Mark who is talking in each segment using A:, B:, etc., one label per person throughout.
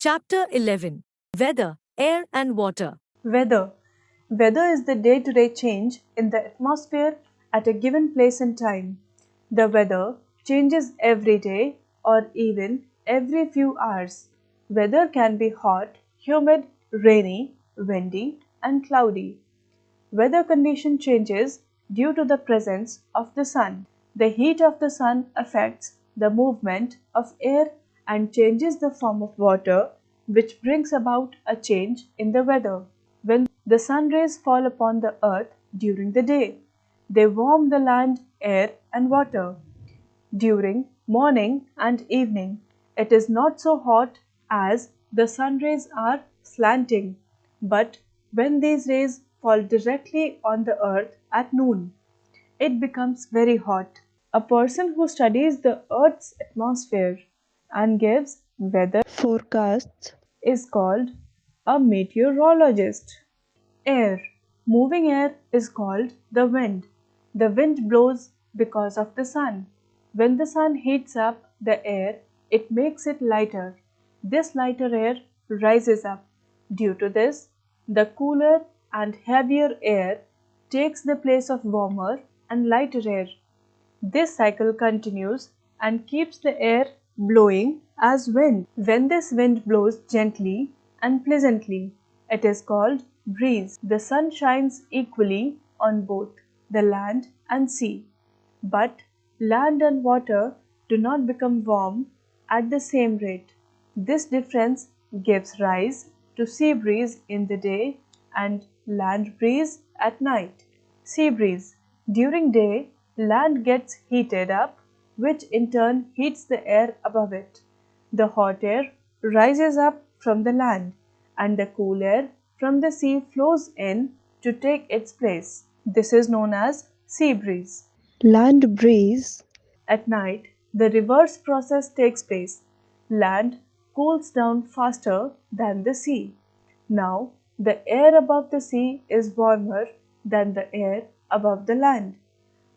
A: Chapter 11. Weather, Air and Water.
B: Weather. Weather is the day-to-day change in the atmosphere at a given place and time. The weather changes every day or even every few hours. Weather can be hot, humid, rainy, windy, and cloudy. Weather condition changes due to the presence of the sun. The heat of the sun affects the movement of air and changes the form of water, which brings about a change in the weather. When the sun rays fall upon the earth during the day, they warm the land, air, and water. During morning and evening, it is not so hot as the sun rays are slanting, but when these rays fall directly on the earth at noon, it becomes very hot. A person who studies the earth's atmosphere and gives weather forecasts is called a meteorologist. Air. Moving air is called the wind. The wind blows because of the sun. When the sun heats up the air, it makes it lighter. This lighter air rises up. Due to this, the cooler and heavier air takes the place of warmer and lighter air. This cycle continues and keeps the air blowing as wind. When this wind blows gently and pleasantly, it is called breeze. The sun shines equally on both the land and sea, but land and water do not become warm at the same rate. This difference gives rise to sea breeze in the day and land breeze at night. Sea breeze. During day, land gets heated up, which in turn heats the air above it. The hot air rises up from the land, and the cool air from the sea flows in to take its place. This is known as sea breeze. Land breeze. At night, the reverse process takes place. Land cools down faster than the sea. Now, the air above the sea is warmer than the air above the land.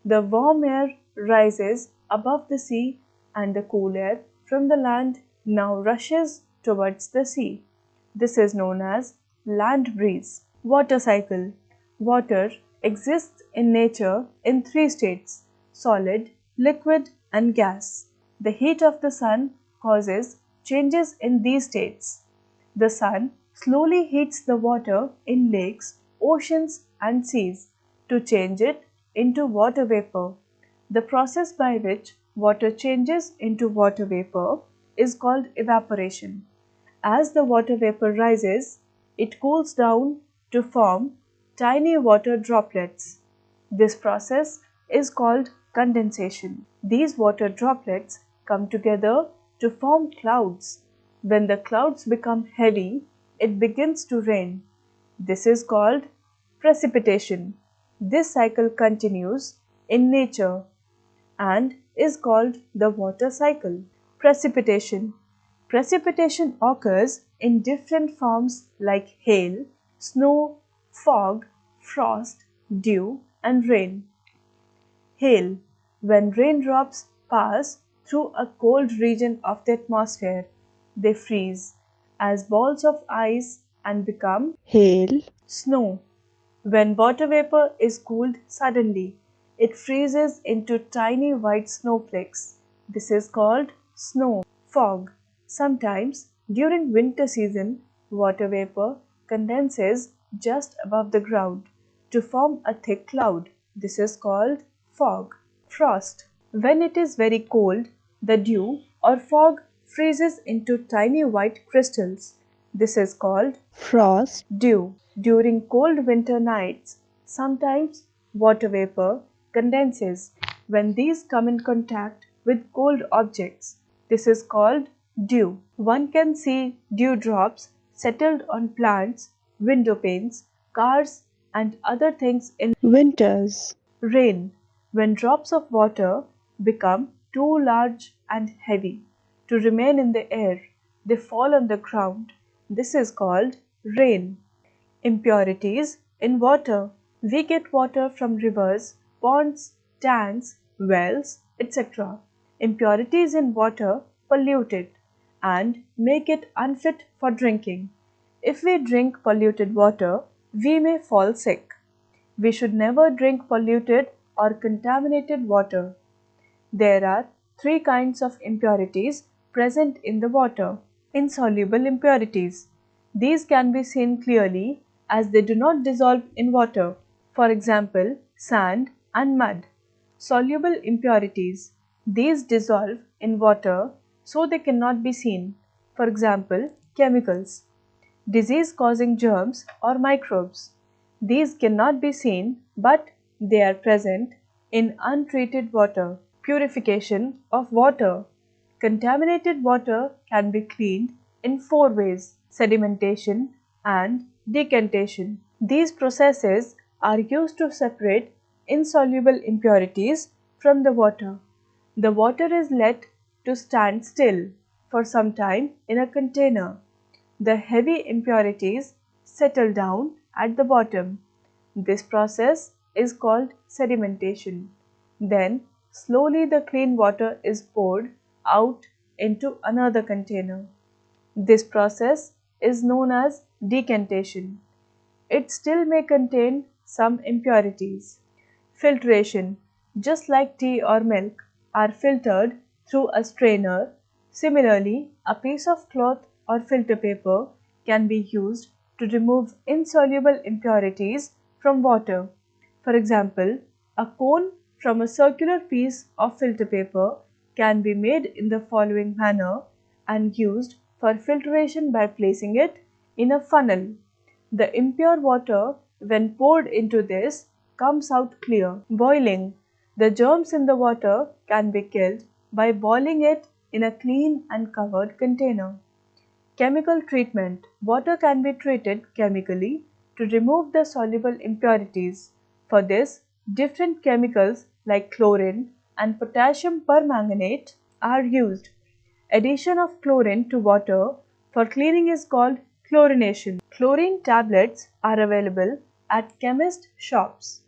B: The warm air rises above the sea and the cool air from the land now rushes towards the sea. This is known as land breeze. Water cycle. Water exists in nature in three states: solid, liquid, and gas. The heat of the sun causes changes in these states. The sun slowly heats the water in lakes, oceans, and seas to change it into water vapor. The process by which water changes into water vapor is called evaporation. As the water vapor rises, it cools down to form tiny water droplets. This process is called condensation. These water droplets come together to form clouds. When the clouds become heavy, it begins to rain. This is called precipitation. This cycle continues in nature and is called the water cycle. Precipitation. Precipitation occurs in different forms like hail, snow, fog, frost, dew, and rain. Hail. When raindrops pass through a cold region of the atmosphere, they freeze as balls of ice and become hail. Snow. When water vapor is cooled suddenly, it freezes into tiny white snowflakes. This is called snow. Fog. Sometimes during winter season, water vapor condenses just above the ground to form a thick cloud. This is called fog. Frost. When it is very cold, the dew or fog freezes into tiny white crystals. This is called frost. Dew. During cold winter nights, sometimes water vapor condenses when these come in contact with cold objects. This is called dew. One can see dewdrops settled on plants, window panes, cars, and other things in winters. Rain. When drops of water become too large and heavy to remain in the air, they fall on the ground. This is called rain. Impurities in water. We get water from rivers, ponds, tanks, wells, etc. Impurities in water pollute it. and make it unfit for drinking. If we drink polluted water, we may fall sick. We should never drink polluted or contaminated water. There are three kinds of impurities present in the water. Insoluble impurities. These can be seen clearly as they do not dissolve in water. For example, sand and mud. Soluble impurities. These dissolve in water so they cannot be seen. For example, chemicals. Disease causing germs or microbes. These cannot be seen but they are present in untreated water. Purification of water. Contaminated water can be cleaned in four ways: sedimentation and decantation. These processes are used to separate insoluble impurities from the water. The water is let to stand still for some time in a container. The heavy impurities settle down at the bottom. This process is called sedimentation. Then, slowly the clean water is poured out into another container. This process is known as decantation. It still may contain some impurities. Filtration, just like tea or milk, are filtered through a strainer. Similarly, a piece of cloth or filter paper can be used to remove insoluble impurities from water. For example, a cone from a circular piece of filter paper can be made in the following manner and used for filtration by placing it in a funnel. The impure water, when poured into this, comes out clear. Boiling. The germs in the water can be killed by boiling it in a clean and covered container. Chemical treatment. Water can be treated chemically to remove the soluble impurities. For this, different chemicals like chlorine and potassium permanganate are used. Addition of chlorine to water for cleaning is called chlorination. Chlorine tablets are available at chemist shops.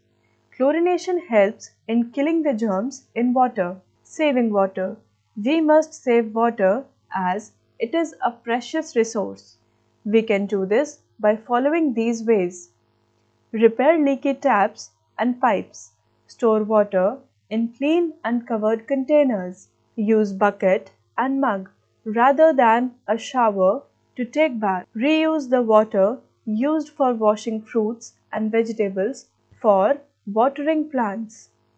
B: Chlorination helps in killing the germs in water. Saving water. We must save water as it is a precious resource. We can do this by following these ways. Repair leaky taps and pipes. Store water in clean and covered containers. Use bucket and mug rather than a shower to take bath. Reuse the water used for washing fruits and vegetables for watering plants.